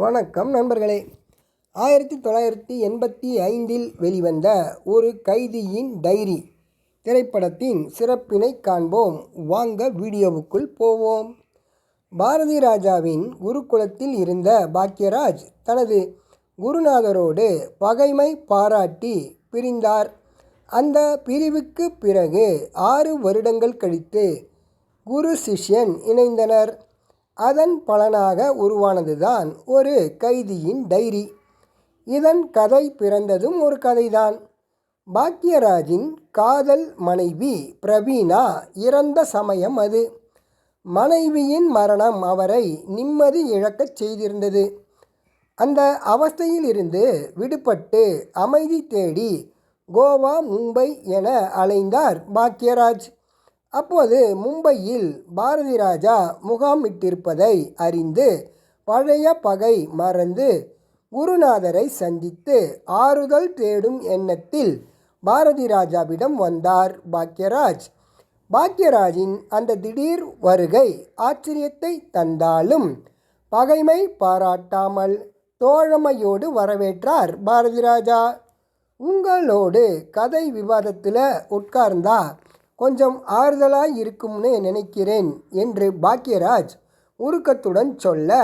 வணக்கம் நண்பர்களே. 1985 வெளிவந்த ஒரு கைதியின் டைரி திரைப்படத்தின் சிறப்பினை காண்போம். வாங்க வீடியோவுக்குள் போவோம். பாரதி ராஜாவின் குருகுலத்தில் இருந்த பாக்யராஜ் தனது குருநாதரோடு பகைமை பாராட்டி பிரிந்தார். அந்த பிரிவுக்கு பிறகு 6 வருடங்கள் கழித்து குரு சிஷ்யன் இணைந்தனர். அதன் பலனாக உருவானதுதான் ஒரு கைதியின் டைரி. இதன் கதை பிறந்ததும் ஒரு கதைதான். பாக்யராஜின் காதல் மனைவி பிரவீணா இறந்த சமயம் அது. மனைவியின் மரணம் அவரை நிம்மதி இழக்கச் செய்திருந்தது. அந்த அவஸ்தையில் இருந்து விடுபட்டு அமைதி தேடி கோவா, மும்பை என அலைந்தார் பாக்யராஜ். அப்போது மும்பையில் பாரதி ராஜா முகாமிட்டிருப்பதை அறிந்து பழைய பகை மறந்து குருநாதரை சந்தித்து ஆறுதல் தேடும் எண்ணத்தில் பாரதி ராஜாவிடம் வந்தார் பாக்யராஜ். பாக்யராஜின் அந்த திடீர் வருகை ஆச்சரியத்தை தந்தாலும் பகைமை பாராட்டாமல் தோழமையோடு வரவேற்றார் பாரதி ராஜா. உங்களோடு கதை விவாதத்தில் உட்கார்ந்தா கொஞ்சம் ஆறுதலாக இருக்கும்னு நினைக்கிறேன் என்று பாக்யராஜ் உருக்கத்துடன் சொல்ல,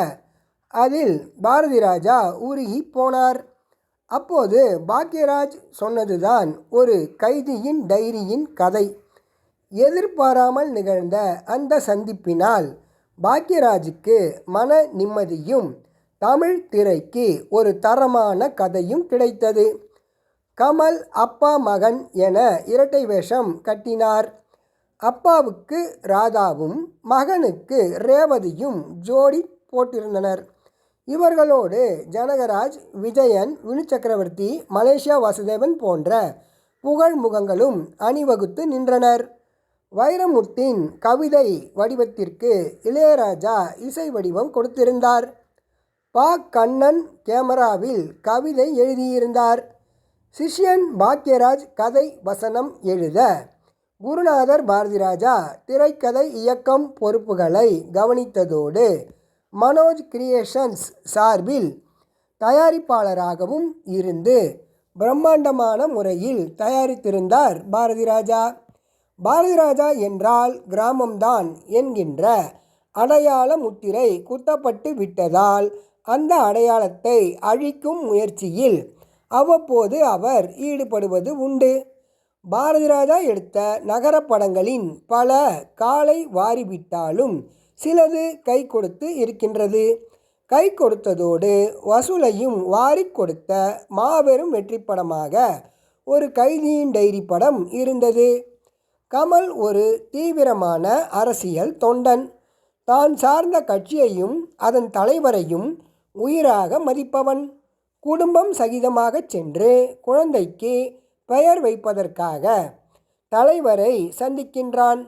அதில் பாரதி ராஜா உருகி போனார். அப்போது பாக்யராஜ் சொன்னதுதான் ஒரு கைதியின் டைரியின் கதை. எதிர்பாராமல் நிகழ்ந்த அந்த சந்திப்பினால் பாக்யராஜுக்கு மன நிம்மதியும் தமிழ் திரைக்கு ஒரு தரமான கதையும் கிடைத்தது. கமல் அப்பா மகன் என இரட்டை வேஷம் கட்டினார். அப்பாவுக்கு ராதாவும் மகனுக்கு ரேவதியும் ஜோடி போட்டிருந்தனர். இவர்களோடு ஜனகராஜ், விஜயன், வினு சக்கரவர்த்தி, மலேசியா வாசுதேவன் போன்ற புகழ் முகங்களும் அணிவகுத்து நின்றனர். வைரமுத்தின் கவிதை வடிவத்திற்கு இளையராஜா இசை வடிவம் கொடுத்திருந்தார். பா. கண்ணன் கேமராவில் கவிதை எழுதியிருந்தார். சிஷ்யன் பாக்யராஜ் கதை வசனம் எழுத, குருநாதர் பாரதி ராஜா திரைக்கதை இயக்கம் பொறுப்புகளை கவனித்ததோடு மனோஜ் கிரியேஷன்ஸ் சார்பில் தயாரிப்பாளராகவும் இருந்து பிரம்மாண்டமான முறையில் தயாரித்திருந்தார் பாரதி ராஜா. பாரதி ராஜா என்றால் கிராமம்தான் என்கின்ற அடையாள முத்திரை குத்தப்பட்டு விட்டதால் அந்த அடையாளத்தை அழிக்கும் முயற்சியில் அவ்வப்போது அவர் ஈடுபடுவது உண்டு. பாரதி ராஜா எடுத்த நகர படங்களின் பல காலை வாரிவிட்டாலும் சிலது கை கொடுத்து இருக்கின்றது. கை கொடுத்ததோடு வசூலையும் வாரி கொடுத்த மாபெரும் வெற்றி படமாக ஒரு கைதியின் டைரி படம் இருந்தது. கமல் ஒரு தீவிரமான அரசியல் தொண்டன். தான் சார்ந்த கட்சியையும் அதன் தலைவரையும் உயிராக மதிப்பவன். குடும்பம் சகிதமாக சென்று குழந்தைக்கு பெயர் வைப்பதற்காக தலைவரை சந்திக்கின்றான்.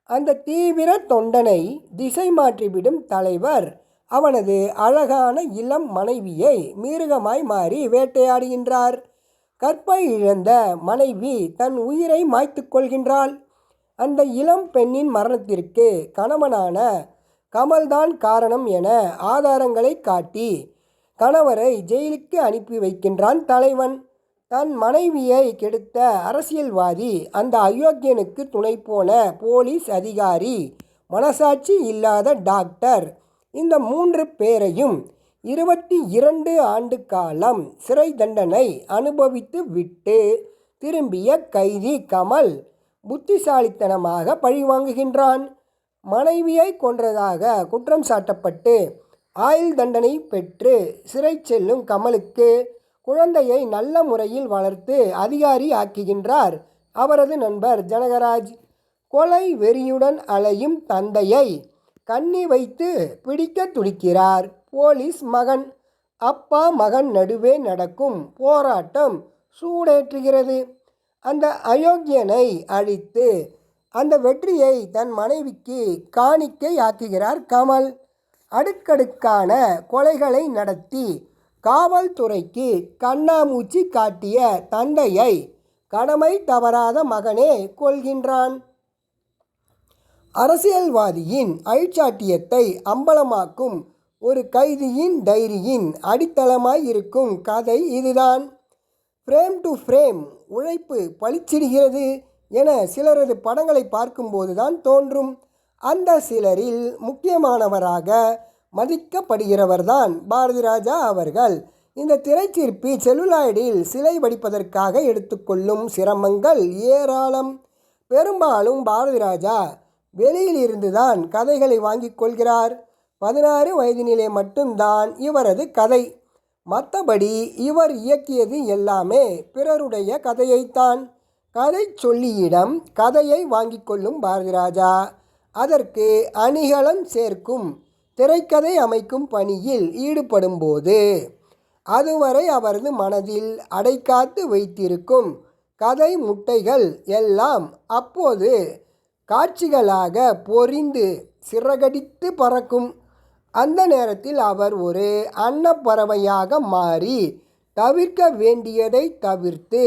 அந்த தீவிர தொண்டனை திசை மாற்றிவிடும் தலைவர் அவனது அழகான இளம் மனைவியை மிருகமாய் மாறி வேட்டையாடுகின்றார். கற்பை இழந்த மனைவி தன் உயிரை மாய்த்து கொள்கின்றாள். அந்த இளம் பெண்ணின் மரணத்திற்கு கணவனான கமல்தான் காரணம் என ஆதாரங்களை காட்டி கணவரை ஜெயிலுக்கு அனுப்பி வைக்கின்றான் தலைவன். தன் மனைவியை கெடுத்த அரசியல்வாதி, அந்த அயோக்கியனுக்கு துணை போன போலீஸ் அதிகாரி, மனசாட்சி இல்லாத டாக்டர், இந்த 3 பேரையும் 22 ஆண்டு காலம் சிறை தண்டனை அனுபவித்து விட்டு திரும்பிய கைதி கமல் புத்திசாலித்தனமாக பழிவாங்குகின்றான். மனைவியை கொன்றதாக குற்றம் சாட்டப்பட்டு ஆயுள் தண்டனை பெற்று சிறை செல்லும் கமலுக்கு குழந்தையை நல்ல முறையில் வளர்த்து அதிகாரி ஆக்குகின்றார் அவரது நண்பர் ஜனகராஜ். கொலை வெறியுடன் அலையும் தந்தையை கண்ணி வைத்து பிடிக்க துடிக்கிறார் போலீஸ் மகன். அப்பா மகன் நடுவே நடக்கும் போராட்டம் சூடேற்றுகிறது. அந்த அயோக்கியனை அழித்து அந்த வெற்றியை தன் மனைவிக்கு காணிக்கை ஆக்குகிறார் கமல். அடுக்கடுக்கான கொலைகளை நடத்தி காவல்துறைக்கு கண்ணாமூச்சி காட்டிய தந்தையை கடமை தவறாத மகனே கொள்கின்றான். அரசியல்வாதியின் அழிச்சாட்டியத்தை அம்பலமாக்கும் ஒரு கைதியின் டைரியின் அடித்தளமாய் இருக்கும் கதை இதுதான். ஃப்ரேம் டு ஃப்ரேம் உழைப்பு பளிச்சிடுகிறது என சிலரது படங்களை பார்க்கும்போது தான் தோன்றும். அந்த சிலரில் முக்கியமானவராக மதிக்கப்படுகிறவர்தான் பாரதி ராஜா அவர்கள். இந்த திரைச்சிற்பி செல்லுலாய்டில் சிலை வடிப்பதற்காக எடுத்துக்கொள்ளும் சிரமங்கள் ஏராளம். பெரும்பாலும் பாரதி ராஜா வெளியில் இருந்துதான் கதைகளை வாங்கிக் கொள்கிறார். 16 வயதினிலே மட்டும்தான் இவரது கதை. மற்றபடி இவர் இயக்கியது எல்லாமே பிறருடைய கதையைத்தான். கதை சொல்லியிடம் கதையை வாங்கி கொள்ளும் பாரதி ராஜா அதற்கு அணிகலன் சேர்க்கும் திரைக்கதை அமைக்கும் பணியில் ஈடுபடும்போது அதுவரை அவரது மனதில் அடைக்காத்து வைத்திருக்கும் கதை முட்டைகள் எல்லாம் அப்போது காட்சிகளாக பொரிந்து சிறகடித்து பறக்கும். அந்த நேரத்தில் அவர் ஒரு அன்னப்பறவையாக மாறி தவிர்க்க வேண்டியதை தவிர்த்து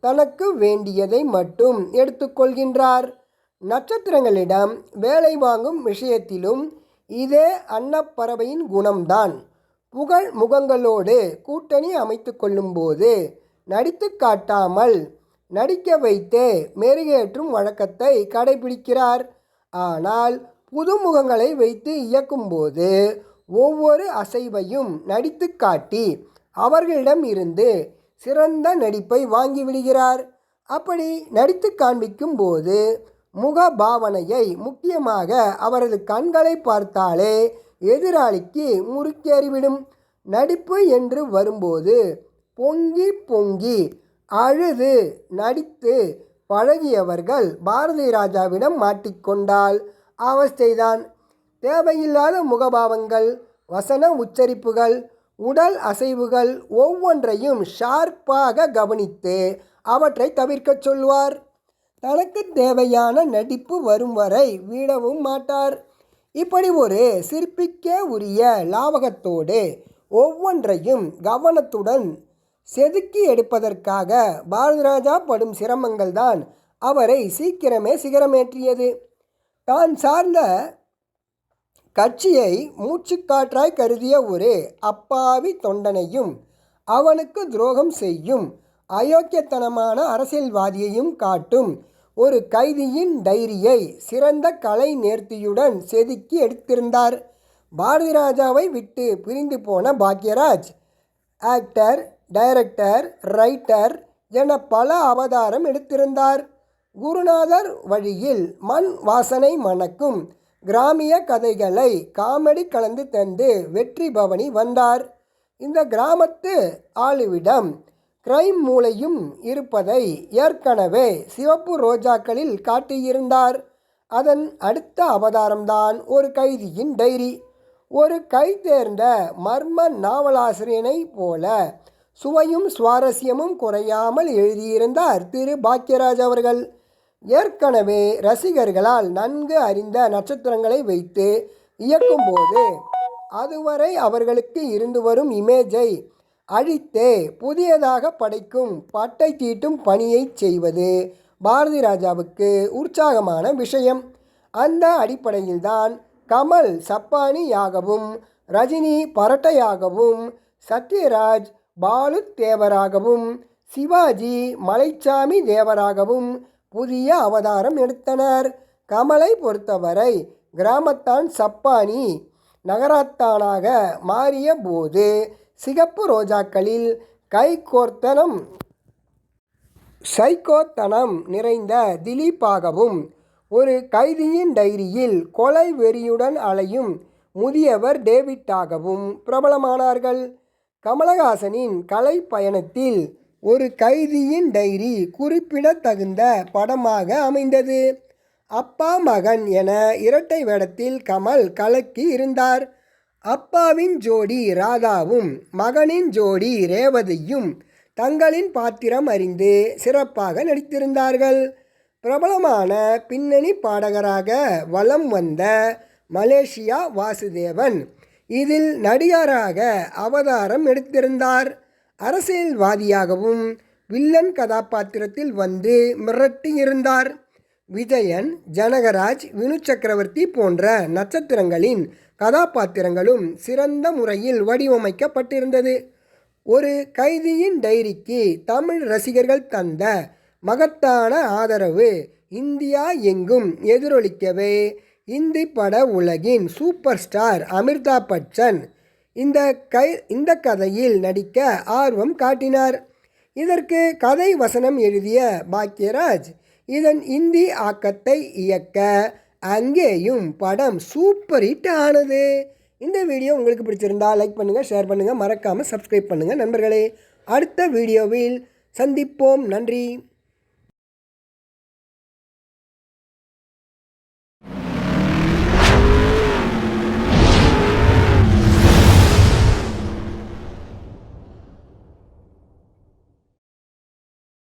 தனக்கு வேண்டியதை மட்டும் எடுத்துக்கொள்கின்றார். நட்சத்திரங்களிடம் வேலை வாங்கும் விஷயத்திலும் இதே அன்னப்பறவையின் குணம்தான். புகழ் முகங்களோடு கூட்டணி அமைத்து கொள்ளும்போது நடித்து காட்டாமல் நடிக்க வைத்தே மெருகேற்றும் வழக்கத்தை கடைபிடிக்கிறார். ஆனால் புதுமுகங்களை வைத்து இயக்கும்போது ஒவ்வொரு அசைவையும் நடித்து காட்டி அவர்களிடம் இருந்து சிறந்த நடிப்பை வாங்கிவிடுகிறார். அப்படி நடித்து காண்பிக்கும் போது முக பாவனையை, முக்கியமாக அவரது கண்களை பார்த்தாலே எதிராளிக்கு முறுக்கேறிவிடும். நடிப்பு என்று வரும்போது பொங்கி பொங்கி அழுது நடித்து பழகியவர்கள் பாரதி ராஜாவிடம் மாட்டிக்கொண்டால் அவஸ்தைதான். தேவையில்லாத முகபாவங்கள், வசன உச்சரிப்புகள், உடல் அசைவுகள் ஒவ்வொன்றையும் ஷார்ப்பாக கவனித்து அவற்றை தவிர்க்க சொல்வார். தனக்கு தேவையான நடிப்பு வரும் வரை விடவும் மாட்டார். இப்படி ஒரு சிற்பிக்கே உரிய லாவகத்தோடு ஒவ்வொன்றையும் கவனத்துடன் செதுக்கி எடுப்பதற்காக பாரதி ராஜா படும் சிரமங்கள் தான் அவரை சீக்கிரமே சிகரமேற்றியது. தான் சார்ந்த கட்சியை மூச்சுக்காற்றாய் கருதிய ஒரு அப்பாவி தொண்டனையும் அவனுக்கு துரோகம் செய்யும் அயோக்கியத்தனமான அரசியல்வாதியையும் காட்டும் ஒரு கைதியின் டைரியை சிறந்த கலை நேர்த்தியுடன் செதுக்கி எடுத்திருந்தார். பாரதி ராஜாவை விட்டு பிரிந்து போன பாக்யராஜ் ஆக்டர், டைரக்டர், ரைட்டர் என பல அவதாரம் எடுத்திருந்தார். குருநாதர் வழியில் மண் வாசனை மணக்கும் கிராமிய கதைகளை காமெடி கலந்து தந்து வெற்றி பவனி வந்தார். இந்த கிராமத்து ஆளுவிடம் கிரைம் மூளையும் இருப்பதை ஏற்கனவே சிவப்பு ரோஜாக்களில் காட்டியிருந்தார். அதன் அடுத்த அவதாரம்தான் ஒரு கைதியின் டைரி. ஒரு கை தேர்ந்த மர்ம நாவலாசிரியனை போல சுவையும் சுவாரஸ்யமும் குறையாமல் எழுதியிருந்தார் திரு பாக்யராஜ் அவர்கள். ஏற்கனவே ரசிகர்களால் நன்கு அறிந்த நட்சத்திரங்களை வைத்து இயக்கும்போது அதுவரை அவர்களுக்கு இருந்து வரும் இமேஜை அழித்தே புதியதாக படைக்கும் பட்டை தீட்டும் பணியை செய்வது பாரதி ராஜாவுக்கு உற்சாகமான விஷயம். அந்த அடிப்படையில்தான் கமல் சப்பானியாகவும், ரஜினி பரட்டையாகவும், சத்யராஜ் பாலு தேவராகவும், சிவாஜி மலைச்சாமி தேவராகவும் புதிய அவதாரம் எடுத்தனர். கமலை பொறுத்தவரை கிராமத்தான் சப்பானி நகரத்தானாக மாறிய போது சிகப்பு ரோஜாக்களில் கைகோர்த்தனம் சைக்கோத்தனம் நிறைந்த திலீப்பாகவும், ஒரு கைதியின் டைரியில் கொலை வெறியுடன் அலையும் முதியவர் டேவிட்டாகவும் பிரபலமானார்கள். கமலஹாசனின் கலை பயணத்தில் ஒரு கைதியின் டைரி குறிப்பிடத்தகுந்த படமாக அமைந்தது. அப்பா மகன் என இரட்டை வேடத்தில் கமல் கலக்கி இருந்தார். அப்பாவின் ஜோடி ராதாவும் மகனின் ஜோடி ரேவதியும் தங்களின் பாத்திரம் அறிந்து சிறப்பாக நடித்திருந்தார்கள். பிரபலமான பின்னணி பாடகராக வலம் வந்த மலேசியா வாசுதேவன் இதில் நடிகராக அவதாரம் எடுத்திருந்தார். அரசியல்வாதியாகவும் வில்லன் கதாபாத்திரத்தில் வந்து மிரட்டியிருந்தார். விஜயன், ஜனகராஜ், வினு சக்கரவர்த்தி போன்ற நட்சத்திரங்களின் கதாபாத்திரங்களும் சிறந்த முறையில் வடிவமைக்கப்பட்டிருந்தது. ஒரு கைதியின் டைரிக்கு தமிழ் ரசிகர்கள் தந்த மகத்தான ஆதரவு இந்தியா எங்கும் எதிரொலிக்கவே இந்தி பட உலகின் சூப்பர் ஸ்டார் அமிதாப் பச்சன் இந்த கதையில் நடிக்க ஆர்வம் காட்டினார். இதற்கு கதை வசனம் எழுதிய பாக்யராஜ் இதன் இந்தி ஆக்கத்தை இயக்க அங்கேயும் படம் சூப்பர் ஹிட் ஆனது. இந்த வீடியோ உங்களுக்கு பிடிச்சிருந்தா லைக் பண்ணுங்கள், ஷேர் பண்ணுங்கள், மறக்காமல் சப்ஸ்கிரைப் பண்ணுங்கள் நண்பர்களே. அடுத்த வீடியோவில் சந்திப்போம். நன்றி.